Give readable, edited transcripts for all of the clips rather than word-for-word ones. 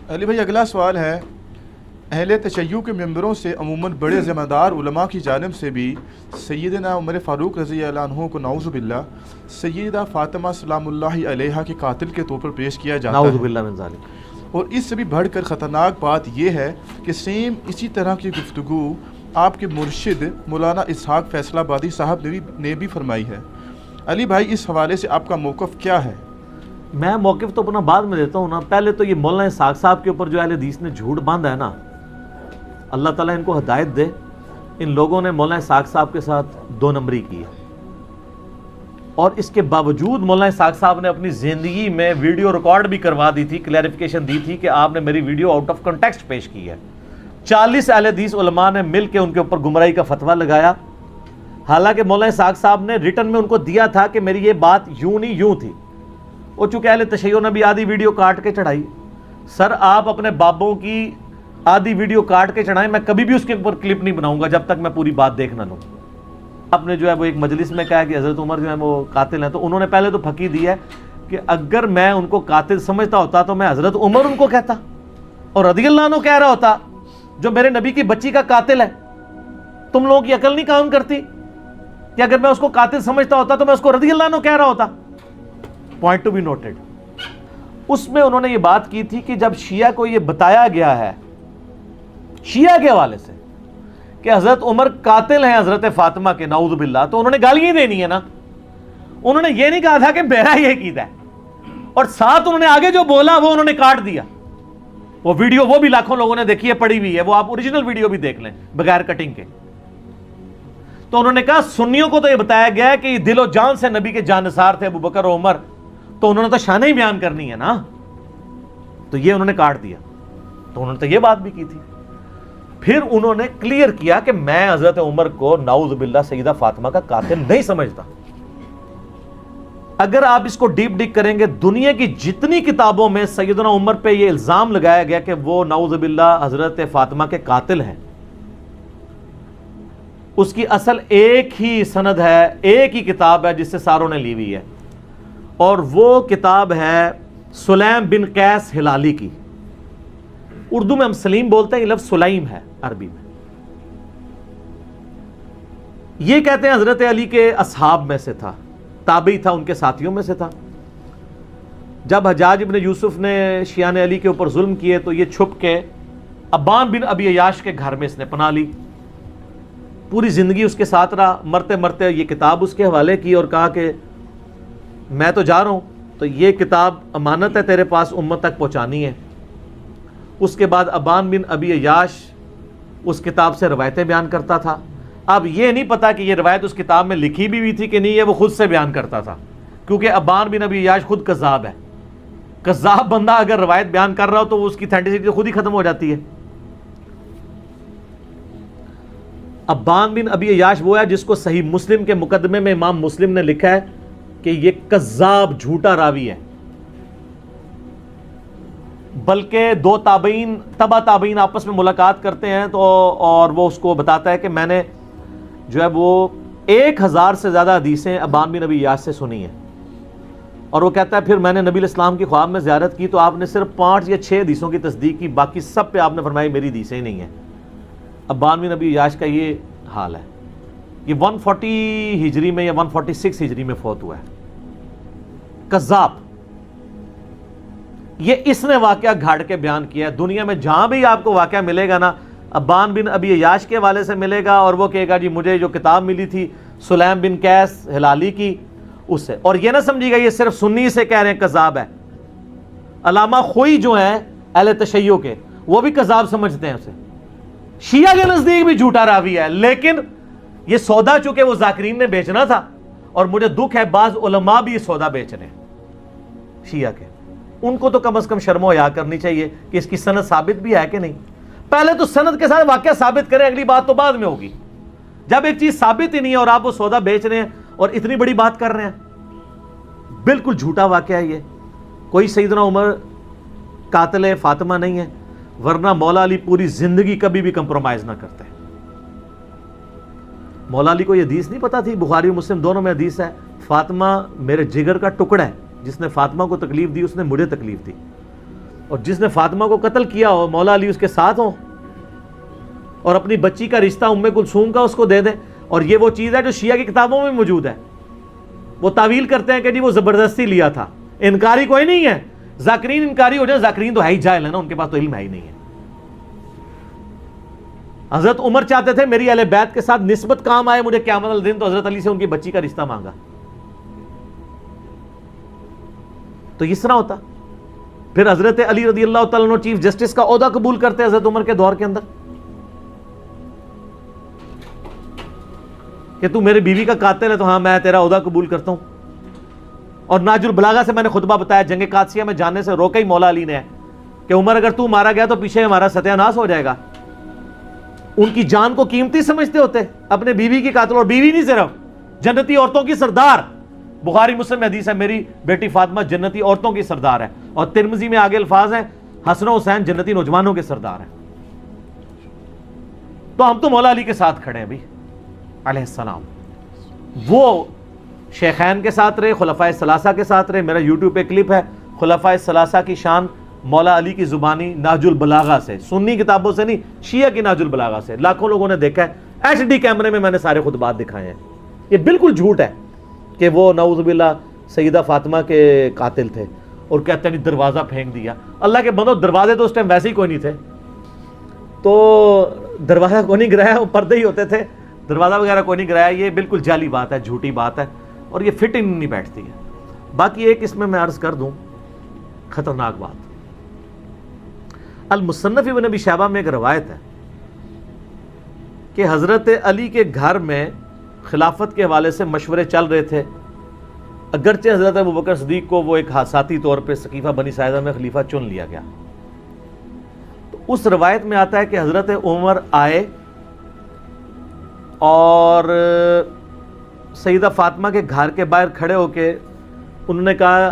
علی بھائی اگلا سوال ہے، اہل تشیع کے ممبروں سے عموماً بڑے ذمہ دار علماء کی جانب سے بھی سیدنا عمر فاروق رضی اللہ عنہ کو نعوذ باللہ سیدہ فاطمہ سلام اللہ علیہا کے قاتل کے طور پر پیش کیا جاتا ہے، نعوذ باللہ من ذالک۔ اور اس سے بھی بڑھ کر خطرناک بات یہ ہے کہ سیم اسی طرح کی گفتگو آپ کے مرشد مولانا اسحاق فیصل آبادی صاحب نے بھی فرمائی ہے۔ علی بھائی اس حوالے سے آپ کا موقف کیا ہے؟ میں موقف تو اپنا بعد میں دیتا ہوں نا، پہلے تو یہ مولانا اسحاق صاحب کے اوپر جو اہل حدیث نے جھوٹ باندھا ہے نا، اللہ تعالیٰ ان کو ہدایت دے، ان لوگوں نے مولانا اسحاق صاحب کے ساتھ دو نمبری کی ہے، اور اس کے باوجود مولانا اسحاق صاحب نے اپنی زندگی میں ویڈیو ریکارڈ بھی کروا دی تھی، کلیریفیکیشن دی تھی کہ آپ نے میری ویڈیو آؤٹ آف کنٹیکسٹ پیش کی ہے۔ 40 اہل حدیث علماء نے مل کے ان کے اوپر گمراہی کا فتویٰ لگایا، حالانکہ مولانا اسحاق صاحب نے ریٹن میں ان کو دیا تھا کہ میری یہ بات یوں نہیں یوں تھی، اور چونکہ اہل تشیع نے بھی آدھی ویڈیو کاٹ کے چڑھائی۔ سر آپ اپنے بابوں کی آدھی ویڈیو کاٹ کے چڑھائیں، میں کبھی بھی اس کے اوپر کلپ نہیں بناؤں گا جب تک میں پوری بات دیکھ نہ لوں۔ آپ نے جو ہے وہ ایک مجلس میں کہا کہ حضرت عمر جو ہے وہ قاتل ہیں، تو انہوں نے پہلے تو پھکی دی ہے کہ اگر میں ان کو قاتل سمجھتا ہوتا تو میں حضرت عمر ان کو کہتا، اور رضی اللہ عنہ کہہ رہا ہوتا جو میرے نبی کی بچی کا قاتل ہے۔ تم لوگوں کی عقل نہیں کام کرتی کہ اگر میں اس کو قاتل سمجھتا ہوتا تو میں اس کو رضی اللہ عنہ کہہ رہا ہوتا؟ Point to be noted. اس میں انہوں نے یہ بات کی تھی کہ جب شیعہ کو یہ بتایا گیا ہے شیعہ کے حوالے سے کہ حضرت عمر قاتل ہیں حضرت فاطمہ کے، نعوذ باللہ، تو انہوں نے گالیاں دینی ہے نا۔ انہوں نے یہ نہیں کہا تھا کہ میرا یہ عقیدہ ہے، اور ساتھ انہوں نے آگے جو بولا وہ انہوں نے کاٹ دیا۔ وہ ویڈیو وہ بھی لاکھوں لوگوں نے دیکھی ہے، پڑی ہوئی ہے، وہ آپ اوریجنل ویڈیو بھی دیکھ لیں بغیر کٹنگ کے۔ تو انہوں نے کہا سنیوں کو تو یہ بتایا گیا ہے کہ یہ دل و جان سے نبی کے جانثار تھے ابو بکر و عمر، تو انہوں نے تو شانیں ہی بیان کرنی ہے نا، تو یہ انہوں نے کاٹ دیا۔ تو انہوں نے تو یہ بات بھی کی تھی۔ پھر انہوں نے کلیئر کیا کہ میں حضرت عمر کو نعوذ باللہ سیدہ فاطمہ کا قاتل نہیں سمجھتا۔ اگر آپ اس کو ڈیپ ڈگ کریں گے، دنیا کی جتنی کتابوں میں سیدنا عمر پہ یہ الزام لگایا گیا کہ وہ نعوذ باللہ حضرت فاطمہ کے قاتل ہیں، اس کی اصل ایک ہی سند ہے، ایک ہی کتاب ہے جس سے ساروں نے لی ہوئی ہے، اور وہ کتاب ہے سلیم بن قیس ہلالی کی۔ اردو میں ہم سلیم بولتے ہیں، یہ لفظ سلیم ہے عربی میں۔ یہ کہتے ہیں حضرت علی کے اصحاب میں سے تھا، تابعی تھا، ان کے ساتھیوں میں سے تھا۔ جب حجاج ابن یوسف نے شیعان علی کے اوپر ظلم کیے تو یہ چھپ کے ابان بن ابی عیاش کے گھر میں اس نے پناہ لی، پوری زندگی اس کے ساتھ رہا۔ مرتے مرتے یہ کتاب اس کے حوالے کی اور کہا کہ میں تو جا رہا ہوں، تو یہ کتاب امانت ہے تیرے پاس، امت تک پہنچانی ہے۔ اس کے بعد ابان بن ابی عیاش اس کتاب سے روایتیں بیان کرتا تھا۔ اب یہ نہیں پتا کہ یہ روایت اس کتاب میں لکھی بھی ہوئی تھی کہ نہیں، یہ وہ خود سے بیان کرتا تھا، کیونکہ ابان بن ابی عیاش خود کذاب ہے۔ کذاب بندہ اگر روایت بیان کر رہا ہو تو اس کی اتھینٹسٹی خود ہی ختم ہو جاتی ہے۔ ابان بن ابی عیاش وہ ہے جس کو صحیح مسلم کے مقدمے میں امام مسلم نے لکھا ہے کہ یہ کذاب جھوٹا راوی ہے، بلکہ دو تابعین تبع تابعین آپس میں ملاقات کرتے ہیں تو اور وہ اس کو بتاتا ہے کہ میں نے جو ہے وہ 1000 سے زیادہ حدیثیں ابان بن ابی عیاش سے سنی ہیں، اور وہ کہتا ہے پھر میں نے نبی علیہ السلام کی خواب میں زیارت کی تو آپ نے صرف 5 یا 6 حدیثوں کی تصدیق کی، باقی سب پہ آپ نے فرمایا میری حدیثیں ہی نہیں ہیں۔ ابان بن ابی عیاش کا یہ حال ہے۔ یہ 140 ہجری میں یا 146 ہجری میں فوت ہوا ہے۔ کذاب، یہ اس نے واقعہ گھاڑ کے بیان کیا ہے۔ دنیا میں جہاں بھی آپ کو واقعہ ملے گا نا، ابان بن ابی عیاش کے حوالے سے ملے گا، اور وہ کہے گا جی مجھے جو کتاب ملی تھی سلیم بن قیس ہلالی کی، اس سے۔ اور یہ نہ سمجھیے گا یہ صرف سنی سے کہہ رہے ہیں کذاب ہے۔ علامہ خوئی جو ہیں اہل تشیع کے، وہ بھی کذاب سمجھتے ہیں اسے، شیعہ کے نزدیک بھی جھوٹا راوی ہے، لیکن یہ سودا چونکہ وہ ذاکرین نے بیچنا تھا، اور مجھے دکھ ہے بعض علماء بھی یہ سودا بیچ رہے ہیں شیعہ کے۔ ان کو تو کم از کم شرم و حیا کرنی چاہیے کہ اس کی سند ثابت بھی ہے کہ نہیں۔ پہلے تو سند کے ساتھ واقعہ ثابت کریں، اگلی بات تو بعد میں ہوگی۔ جب ایک چیز ثابت ہی نہیں ہے اور آپ وہ سودا بیچ رہے ہیں اور اتنی بڑی بات کر رہے ہیں، بالکل جھوٹا واقعہ ہے یہ۔ کوئی سیدنا عمر قاتل فاطمہ نہیں ہے، ورنہ مولا علی پوری زندگی کبھی بھی کمپرومائز نہ کرتے۔ مولا علی کو یہ حدیث نہیں پتا تھی، بخاری و مسلم دونوں میں حدیث ہے، فاطمہ میرے جگر کا ٹکڑا ہے، جس نے فاطمہ کو تکلیف دی اس نے مجھے تکلیف دی۔ اور جس نے فاطمہ کو قتل کیا ہو مولا علی اس کے ساتھ ہوں اور اپنی بچی کا رشتہ ام کلثوم کا اس کو دے دیں. اور یہ وہ چیز ہے جو شیعہ کی کتابوں میں موجود ہے. وہ تعویل کرتے ہیں کہ جی وہ زبردستی لیا تھا. انکاری کوئی نہیں ہے. ذاکرین انکاری ہو جائے, ذاکرین تو ہے ہی جاہل ہے نا, ان کے پاس تو علم ہے ہی نہیں ہے. حضرت عمر چاہتے تھے میری اہل بیت کے ساتھ نسبت کام آئے مجھے قیامت الدین, تو حضرت علی سے ان کی بچی کا رشتہ مانگا. تو اس طرح ہوتا. پھر حضرت علی رضی اللہ تعالیٰ عنہ چیف جسٹس کا عہدہ قبول کرتے حضرت عمر کے دور کے اندر کہ تو میرے بیوی کا قاتل ہے تو ہاں میں تیرا عہدہ قبول کرتا ہوں. اور ناج البلاغہ سے میں نے خطبہ بتایا, جنگ قادسیہ میں جانے سے روکا ہی مولا علی نے ہے کہ عمر اگر تو مارا گیا تو پیچھے ہمارا ستیہ ناس ہو جائے گا. ان کی جان کو قیمتی سمجھتے ہوتے, اپنے بیوی کی قاتل, اور بیوی نہیں صرف جنتی عورتوں کی سردار. بخاری مسلم حدیث ہے میری بیٹی فاطمہ جنتی عورتوں کی سردار ہے. اور ترمذی میں آگے الفاظ ہیں حسن و حسین جنتی نوجوانوں کے سردار ہیں. تو ہم تو مولا علی کے ساتھ کھڑے ہیں بھی علیہ السلام. وہ شیخین کے ساتھ رہے, خلفائے ثلاثہ کے ساتھ رہے. میرا یوٹیوب پہ کلپ ہے خلفائے ثلاثہ کی شان مولا علی کی زبانی ناج البلاغہ سے, سنی کتابوں سے نہیں, شیعہ کی ناج البلاغہ سے. لاکھوں لوگوں نے دیکھا ہے, HD کیمرے میں نے سارے خطبات دکھائے ہیں. یہ بالکل جھوٹ ہے کہ وہ نعوذ باللہ سیدہ فاطمہ کے قاتل تھے اور کہتے ہیں دروازہ پھینک دیا. اللہ کے بندو, دروازے تو اس ٹائم ویسے ہی کوئی نہیں تھے, تو دروازہ کوئی نہیں گرایا, وہ پردے ہی ہوتے تھے, دروازہ وغیرہ کوئی نہیں گرایا. یہ بالکل جعلی بات ہے, جھوٹی بات ہے, اور یہ فٹ نہیں بیٹھتی ہے. باقی ایک اس میں عرض کر دوں خطرناک بات. المصنف ابن ابی شیبہ میں ایک روایت ہے کہ حضرت علی کے گھر میں خلافت کے حوالے سے مشورے چل رہے تھے. اگرچہ حضرت ابوبکر صدیق کو وہ ایک حادثاتی طور پہ سقیفہ بنی ساعدہ میں خلیفہ چن لیا گیا. تو اس روایت میں آتا ہے کہ حضرت عمر آئے اور سیدہ فاطمہ کے گھر کے باہر کھڑے ہو کے انہوں نے کہا,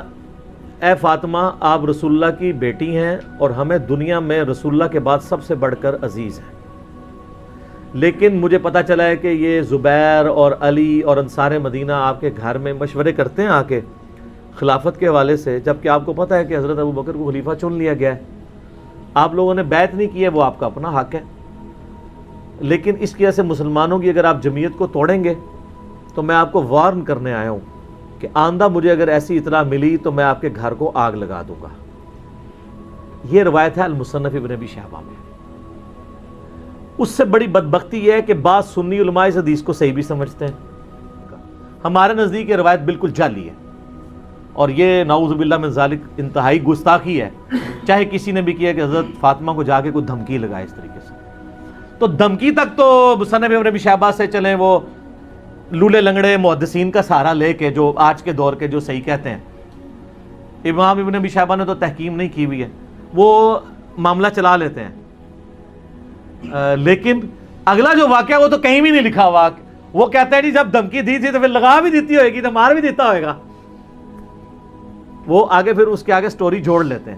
اے فاطمہ آپ رسول اللہ کی بیٹی ہیں اور ہمیں دنیا میں رسول اللہ کے بعد سب سے بڑھ کر عزیز ہیں, لیکن مجھے پتا چلا ہے کہ یہ زبیر اور علی اور انصار مدینہ آپ کے گھر میں مشورے کرتے ہیں آ کے خلافت کے حوالے سے, جبکہ آپ کو پتہ ہے کہ حضرت ابوبکر کو خلیفہ چن لیا گیا ہے. آپ لوگوں نے بیعت نہیں کی ہے, وہ آپ کا اپنا حق ہے, لیکن اس کی وجہ سے مسلمانوں کی اگر آپ جمعیت کو توڑیں گے تو میں آپ کو وارن کرنے آیا ہوں کہ آئندہ مجھے اگر ایسی اطلاع ملی تو میں آپ کے گھر کو آگ لگا دوں گا. یہ روایت ہے المصنف ابن ابی شیبہ میں. اس سے بڑی بدبختی یہ ہے کہ بعض سنی علماء اس حدیث کو صحیح بھی سمجھتے ہیں. ہمارے نزدیک یہ روایت بالکل جعلی ہے, اور یہ نعوذ باللہ من ذالک انتہائی گستاخی ہے, چاہے کسی نے بھی کیا کہ حضرت فاطمہ کو جا کے کوئی دھمکی لگائے اس طریقے سے. تو دھمکی تک تو مصنف ابن ابی شیبہ سے چلیں, وہ لولے لنگڑے محدثین کا سہارا لے کے جو آج کے دور کے جو صحیح کہتے ہیں. امام ابن ابی شیبہ نے تو تحکیم نہیں کی ہوئی ہے, وہ معاملہ چلا لیتے ہیں, لیکن اگلا جو واقعہ وہ تو کہیں بھی نہیں لکھا ہوا. وہ کہتے ہیں جی جب دھمکی دی تھی تو پھر لگا بھی دیتی ہوئے گی تو مار بھی دیتا ہوئے گا. وہ آگے پھر اس کے آگے سٹوری جوڑ لیتے ہیں.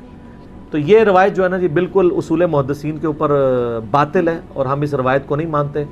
تو یہ روایت جو ہے نا جی بالکل اصول محدثین کے اوپر باطل ہے, اور ہم اس روایت کو نہیں مانتے.